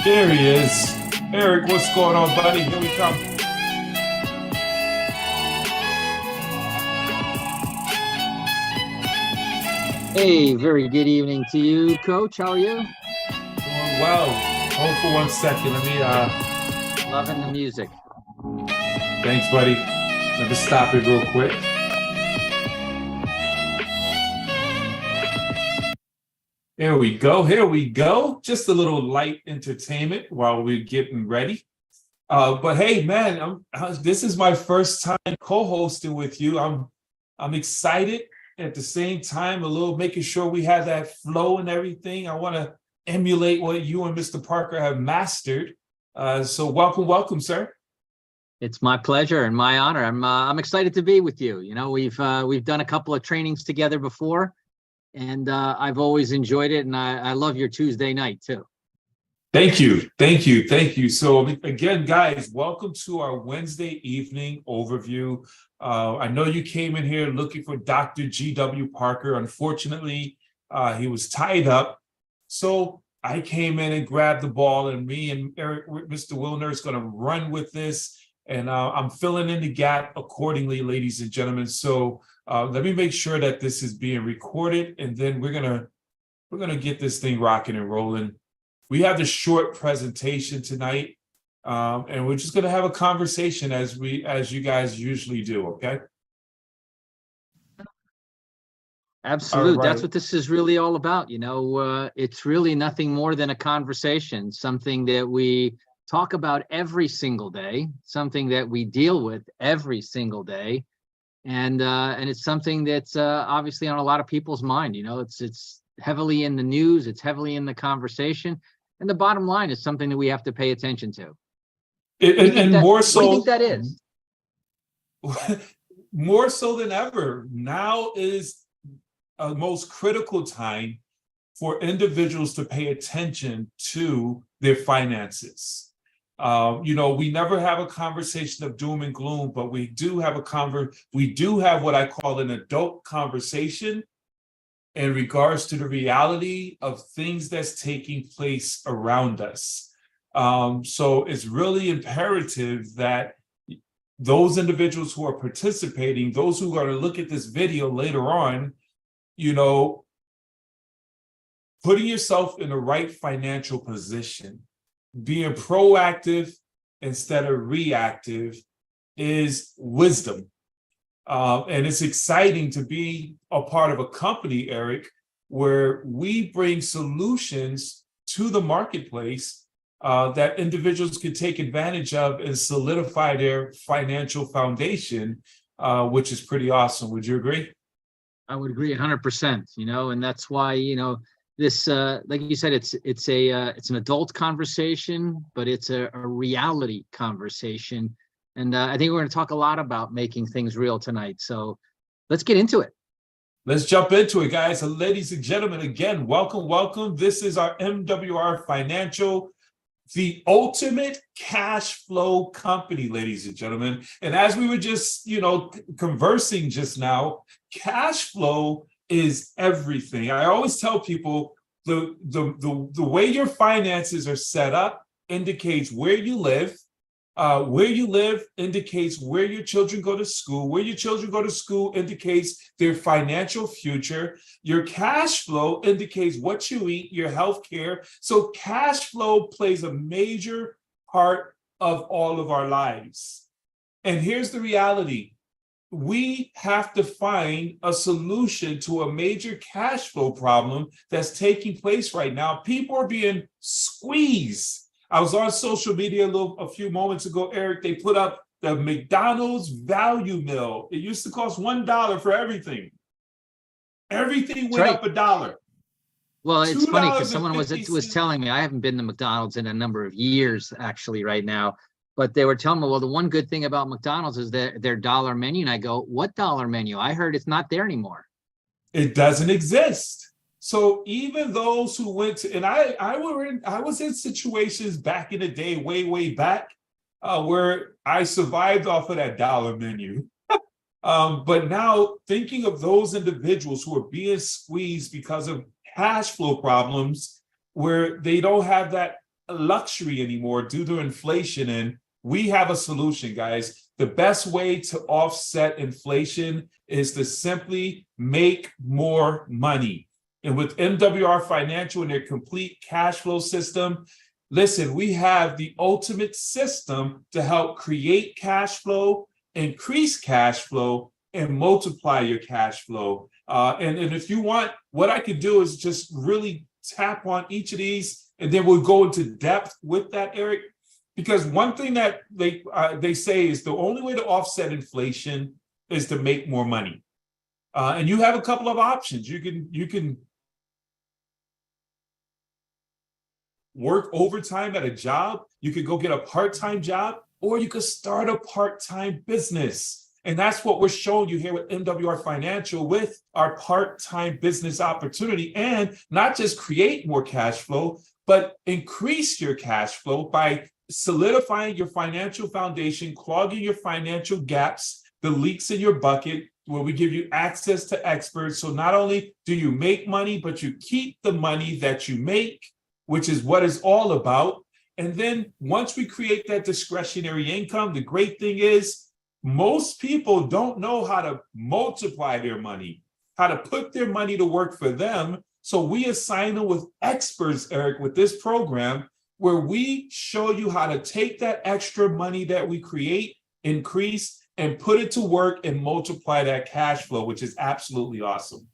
There he is. Eric, what's going on, buddy? Here we come. Hey, very good evening to you, Coach. How are you? Doing well. Hold for 1 second. Loving the music. Thanks, buddy. Let me stop it real quick. There we go. Here we go. Just a little light entertainment while we're getting ready. But hey, man, this is my first time co-hosting with you. I'm excited at the same time, a little making sure we have that flow and everything. I want to emulate what you and Mr. Parker have mastered. So welcome, sir. It's my pleasure and my honor. I'm excited to be with you. You know, we've done a couple of trainings together before, and I've always enjoyed it. And I love your Tuesday night too. Thank you. So again, guys, welcome to our Wednesday evening overview. I know you came in here looking for Dr. G.W. Parker. Unfortunately, he was tied up. So I came in and grabbed the ball, and me and Eric, Mr. Wilner, is going to run with this. And I'm filling in the gap accordingly, ladies and gentlemen. So let me make sure that this is being recorded, and then we're gonna get this thing rocking and rolling. We have the short presentation tonight, and we're just gonna have a conversation as you guys usually do. Okay. Absolutely. All right. That's what this is really all about. You know, it's really nothing more than a conversation, something that we talk about every single day, something that we deal with every single day. And it's something that's obviously on a lot of people's mind. You know, it's heavily in the news, it's heavily in the conversation. And the bottom line is something that we have to pay attention to. And more so, what do you think that is? More so than ever, now is a most critical time for individuals to pay attention to their finances. You know, we never have a conversation of doom and gloom, but we do have what I call an adult conversation in regards to the reality of things that's taking place around us. So it's really imperative that those individuals who are participating, those who are going to look at this video later on, you know, putting yourself in the right financial position, being proactive instead of reactive is wisdom. And it's exciting to be a part of a company, Eric, where we bring solutions to the marketplace that individuals can take advantage of and solidify their financial foundation, which is pretty awesome. Would you agree? I would agree 100%, you know, and that's why, you know, this, like you said, it's an adult conversation, but it's a reality conversation. And I think we're going to talk a lot about making things real tonight. So let's get into it. Let's jump into it, guys. So ladies and gentlemen, again, welcome. This is our MWR Financial, the ultimate cash flow company, ladies and gentlemen. And as we were just, you know, conversing just now, cash flow is everything. I always tell people the way your finances are set up indicates where you live. Where you live indicates where your children go to school. Where your children go to school indicates their financial future. Your cash flow indicates what you eat, your health care. So cash flow plays a major part of all of our lives. And here's the reality. We have to find a solution to a major cash flow problem that's taking place right now. People are being squeezed. I was on social media a few moments ago, Eric. They put up the McDonald's value meal. It used to cost $1 for everything. Everything went up $1. Well, it's funny because someone was telling me, I haven't been to McDonald's in a number of years actually right now, but they were telling me, well, the one good thing about McDonald's is their dollar menu. And I go, what dollar menu? I heard it's not there anymore. It doesn't exist. So even those who went to, and I was in situations back in the day, way back, where I survived off of that dollar menu. But now thinking of those individuals who are being squeezed because of cash flow problems, where they don't have that a luxury anymore due to inflation. And we have a solution, guys. The best way to offset inflation is to simply make more money. And with MWR Financial and their complete cash flow system, listen, we have the ultimate system to help create cash flow, increase cash flow, and multiply your cash flow. And if you want, what I could do is just really tap on each of these, and then we'll go into depth with that, Eric. Because one thing that they say is the only way to offset inflation is to make more money. And you have a couple of options. You can work overtime at a job. You could go get a part-time job, or you could start a part-time business. And that's what we're showing you here with MWR Financial with our part-time business opportunity, and not just create more cash flow, but increase your cash flow by solidifying your financial foundation, clogging your financial gaps, the leaks in your bucket, where we give you access to experts. So not only do you make money, but you keep the money that you make, which is what it's all about. And then once we create that discretionary income, the great thing is most people don't know how to multiply their money, how to put their money to work for them. So we assign them with experts, Eric, with this program, where we show you how to take that extra money that we create, increase, and put it to work and multiply that cash flow, which is absolutely awesome.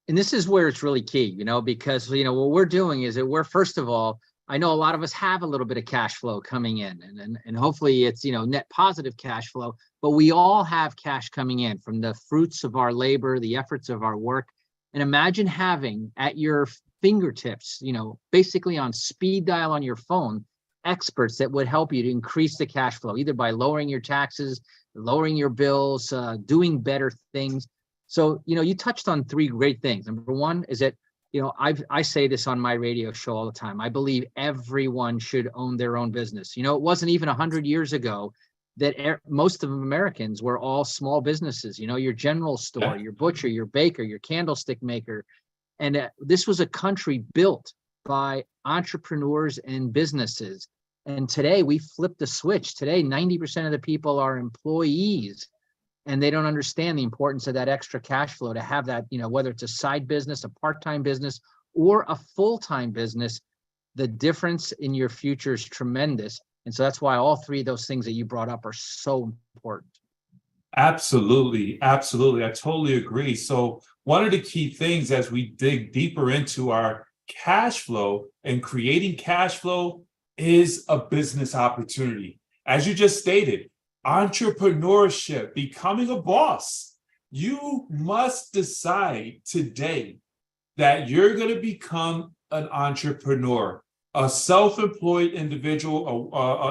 And this is where it's really key, because, what we're doing is that we're, first of all, I know a lot of us have a little bit of cash flow coming in, and hopefully it's, net positive cash flow, but we all have cash coming in from the fruits of our labor, the efforts of our work. And imagine having at your fingertips, basically on speed dial on your phone, experts that would help you to increase the cash flow, either by lowering your taxes, lowering your bills, doing better things. So, you touched on three great things. Number one is that, I say this on my radio show all the time. I believe everyone should own their own business. It wasn't even 100 years ago that most of Americans were all small businesses, your general store, your butcher, your baker, your candlestick maker. And this was a country built by entrepreneurs and businesses. And today we flipped the switch. Today, 90% of the people are employees, and they don't understand the importance of that extra cash flow to have that, whether it's a side business, a part-time business, or a full-time business, the difference in your future is tremendous. And so that's why all three of those things that you brought up are so important. Absolutely. Absolutely. I totally agree. So one of the key things as we dig deeper into our cash flow and creating cash flow is a business opportunity. As you just stated, entrepreneurship, becoming a boss. You must decide today that you're going to become an entrepreneur, a self-employed individual,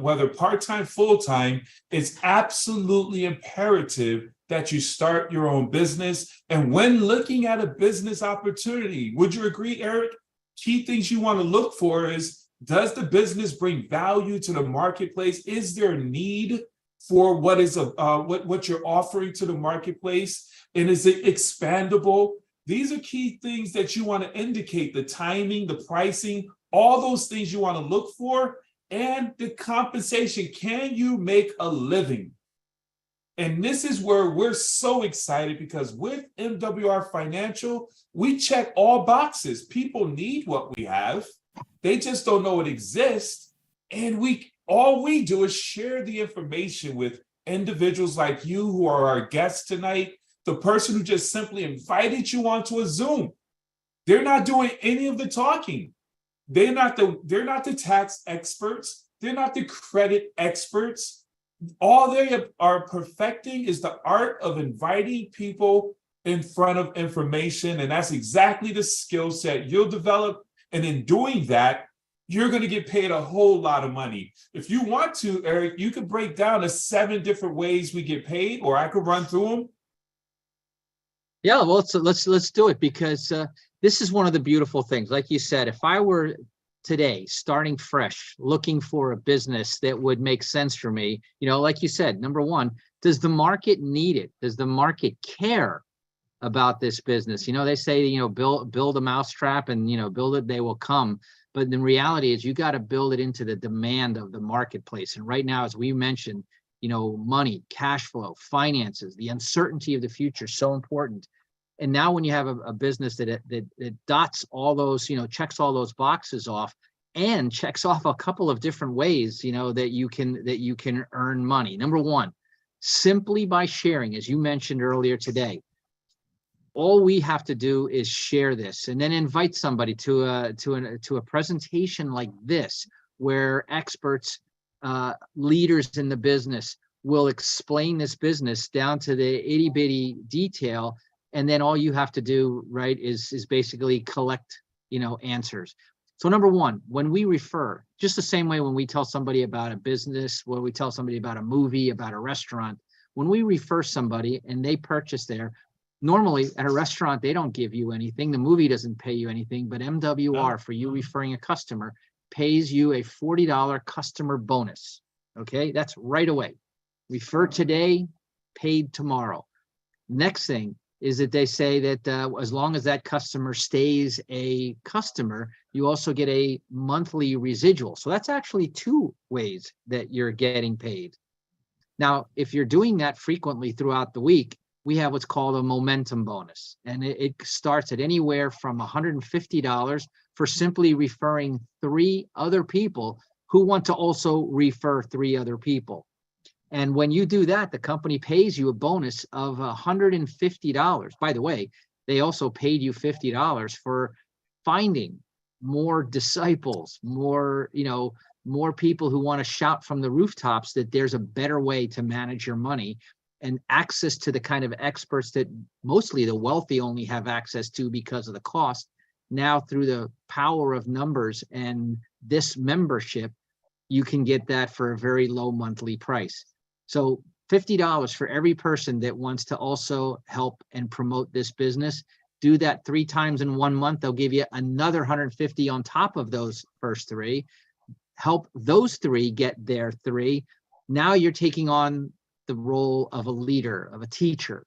whether part-time, full-time. It's absolutely imperative that you start your own business. And when looking at a business opportunity, would you agree, Eric? Key things you want to look for is, does the business bring value to the marketplace? Is there a need for what you're offering to the marketplace? And is it expandable? These are key things that you want to indicate: the timing, the pricing, all those things you want to look for, and the compensation. Can you make a living? And this is where we're so excited, because with MWR Financial, we check all boxes. People need what we have. They just don't know it exists. And all we do is share the information with individuals like you who are our guests tonight, the person who just simply invited you onto a Zoom. They're not doing any of the talking. They're not the tax experts. They're not the credit experts. All they are perfecting is the art of inviting people in front of information. And that's exactly the skill set you'll develop. And in doing that, you're going to get paid a whole lot of money. If you want to, Eric, you could break down the 7 different ways we get paid, or I could run through them. Yeah, well, let's do it, because this is one of the beautiful things. Like you said, if I were today starting fresh, looking for a business that would make sense for me, like you said, number one, does the market need it? Does the market care about this business? They say, build a mousetrap and, build it, they will come. But the reality is you got to build it into the demand of the marketplace. And right now, as we mentioned, money, cash flow, finances, the uncertainty of the future is so important. And now when you have a business that dots all those, checks all those boxes off and checks off a couple of different ways, that you can earn money. Number one, simply by sharing, as you mentioned earlier today, all we have to do is share this and then invite somebody to a presentation like this, where experts, leaders in the business will explain this business down to the itty bitty detail. And then all you have to do, right, is basically collect, answers. So number one, when we refer, just the same way when we tell somebody about a business, when we tell somebody about a movie, about a restaurant, when we refer somebody and they purchase there, normally at a restaurant, they don't give you anything. The movie doesn't pay you anything, but MWR, for you referring a customer, pays you a $40 customer bonus. Okay, that's right away. Refer today, paid tomorrow. Next thing is that they say that as long as that customer stays a customer, you also get a monthly residual. So that's actually two ways that you're getting paid. Now, if you're doing that frequently throughout the week, we have what's called a momentum bonus. And it starts at anywhere from $150 for simply referring 3 other people who want to also refer 3 other people. And when you do that, the company pays you a bonus of $150. By the way, they also paid you $50 for finding more disciples, more people who want to shout from the rooftops that there's a better way to manage your money, and access to the kind of experts that mostly the wealthy only have access to because of the cost. Now, through the power of numbers and this membership, you can get that for a very low monthly price. So $50 for every person that wants to also help and promote this business. Do that 3 times in 1 month. They'll give you another $150 on top of those first 3. Help those 3 get their 3. Now you're taking on the role of a leader, of a teacher,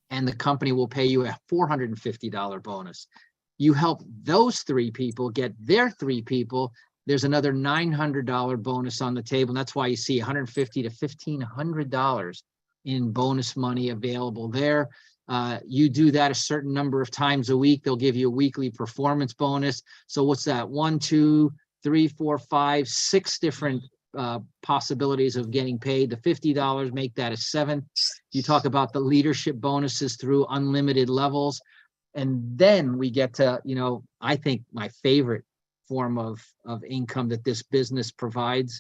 and the company will pay you a $450 bonus. You help those 3 people get their 3 people, there's another $900 bonus on the table. And that's why you see $150 to $1,500 in bonus money available there. You do that a certain number of times a week, they'll give you a weekly performance bonus. So what's that? 1, 2, 3, 4, 5, 6 different possibilities of getting paid. The $50 make that a 7. You talk about the leadership bonuses through unlimited levels. And then we get to, I think my favorite form of income that this business provides